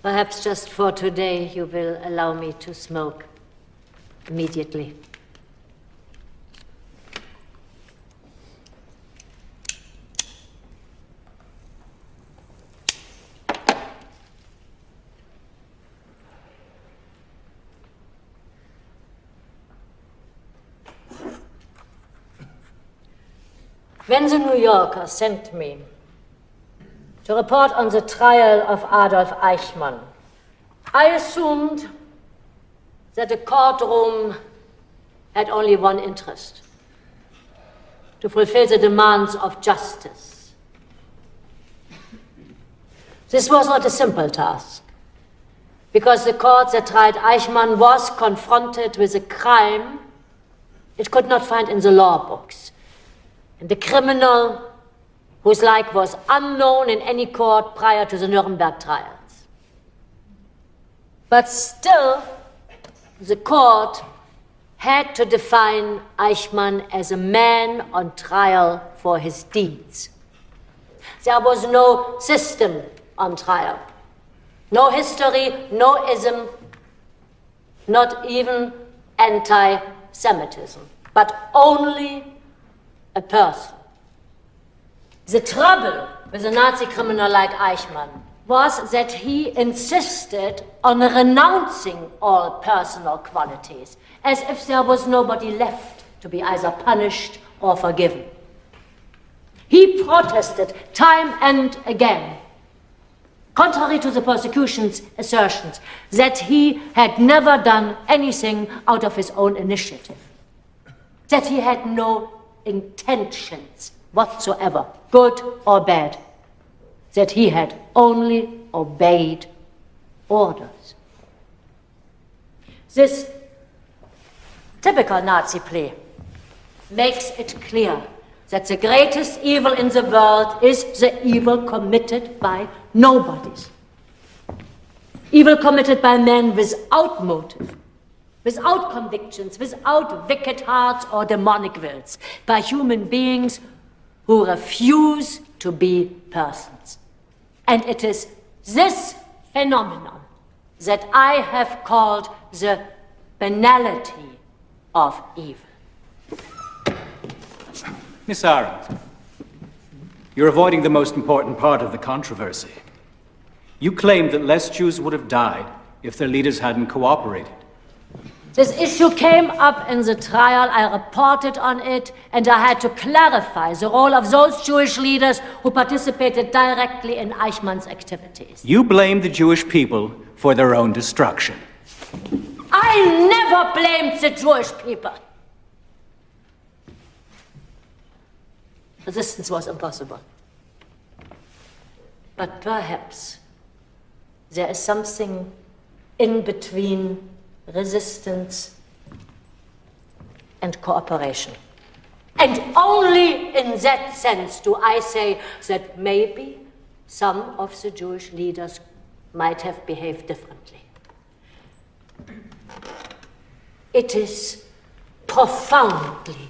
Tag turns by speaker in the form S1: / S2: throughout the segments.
S1: Perhaps just for today you will allow me to smoke immediately. When the New Yorker sent me to report on the trial of Adolf Eichmann, I assumed that the courtroom had only one interest: to fulfill the demands of justice. This was not a simple task, because the court that tried Eichmann was confronted with a crime it could not find in the law books, and the criminal whose like was unknown in any court prior to the Nuremberg trials. But still, the court had to define Eichmann as a man on trial for his deeds. There was no system on trial, no history, no ism, not even anti-Semitism, but only a person. The trouble with a Nazi criminal like Eichmann was that he insisted on renouncing all personal qualities, as if there was nobody left to be either punished or forgiven. He protested time and again, contrary to the prosecution's assertions, that he had never done anything out of his own initiative, that he had no intentions whatsoever, good or bad, that he had only obeyed orders. This typical Nazi plea makes it clear that the greatest evil in the world is the evil committed by nobodies. Evil committed by men without motive, without convictions, without wicked hearts or demonic wills, by human beings who refuse to be persons. And it is this phenomenon that I have called the banality of evil.
S2: Miss Arendt, you're avoiding the most important part of the controversy. You claimed that less Jews would have died if their leaders hadn't cooperated.
S1: This issue came up in the trial, I reported on it, and I had to clarify the role of those Jewish leaders who participated directly in Eichmann's activities.
S2: You blamed the Jewish people for their own destruction.
S1: I never blamed the Jewish people. Resistance was impossible. But perhaps there is something in between resistance and cooperation. And only in that sense do I say that maybe some of the Jewish leaders might have behaved differently. It is profoundly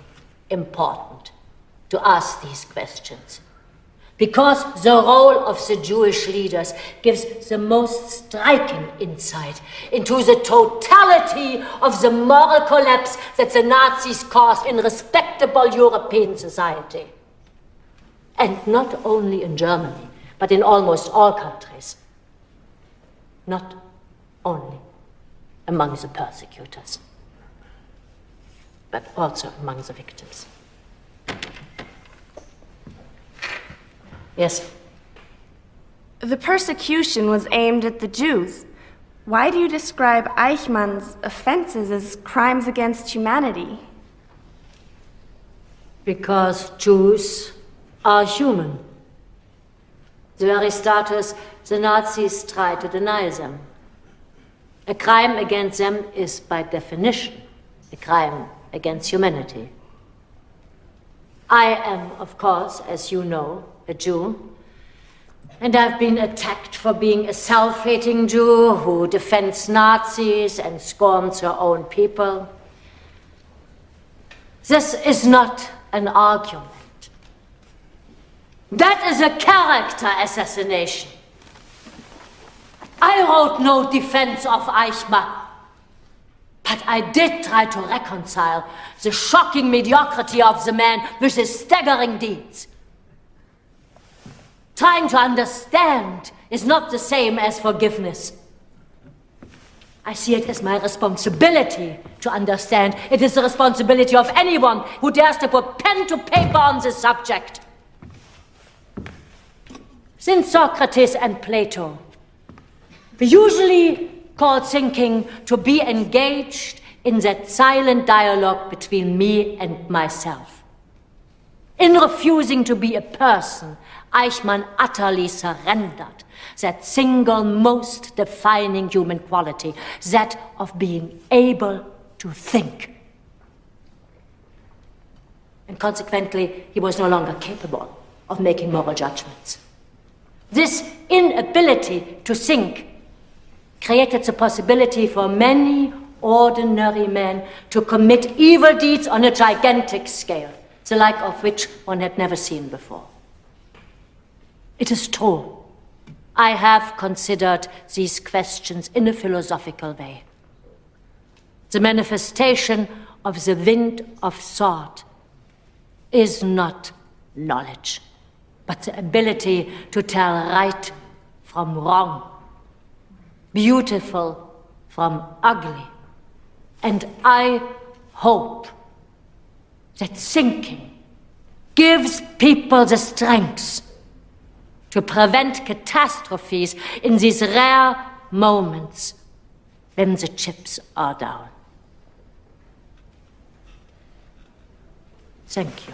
S1: important to ask these questions, because the role of the Jewish leaders gives the most striking insight into the totality of the moral collapse that the Nazis caused in respectable European society. And not only in Germany, but in almost all countries. Not only among the persecutors, but also among the victims. Yes?
S3: The persecution was aimed at the Jews. Why do you describe Eichmann's offenses as crimes against humanity?
S1: Because Jews are human. The very status the Nazis try to deny them. A crime against them is, by definition, a crime against humanity. I am, of course, as you know, a Jew, and I've been attacked for being a self-hating Jew who defends Nazis and scorns her own people. This is not an argument. That is a character assassination. I wrote no defense of Eichmann. But I did try to reconcile the shocking mediocrity of the man with his staggering deeds. Trying to understand is not the same as forgiveness. I see it as my responsibility to understand. It is the responsibility of anyone who dares to put pen to paper on this subject. Since Socrates and Plato, we usually call thinking to be engaged in that silent dialogue between me and myself. In refusing to be a person, Eichmann utterly surrendered that single most defining human quality, that of being able to think. And consequently, he was no longer capable of making moral judgments. This inability to think created the possibility for many ordinary men to commit evil deeds on a gigantic scale, the like of which one had never seen before. It is true, I have considered these questions in a philosophical way. The manifestation of the wind of thought is not knowledge, but the ability to tell right from wrong, beautiful from ugly. And I hope that thinking gives people the strength to prevent catastrophes in these rare moments when the chips are down. Thank you.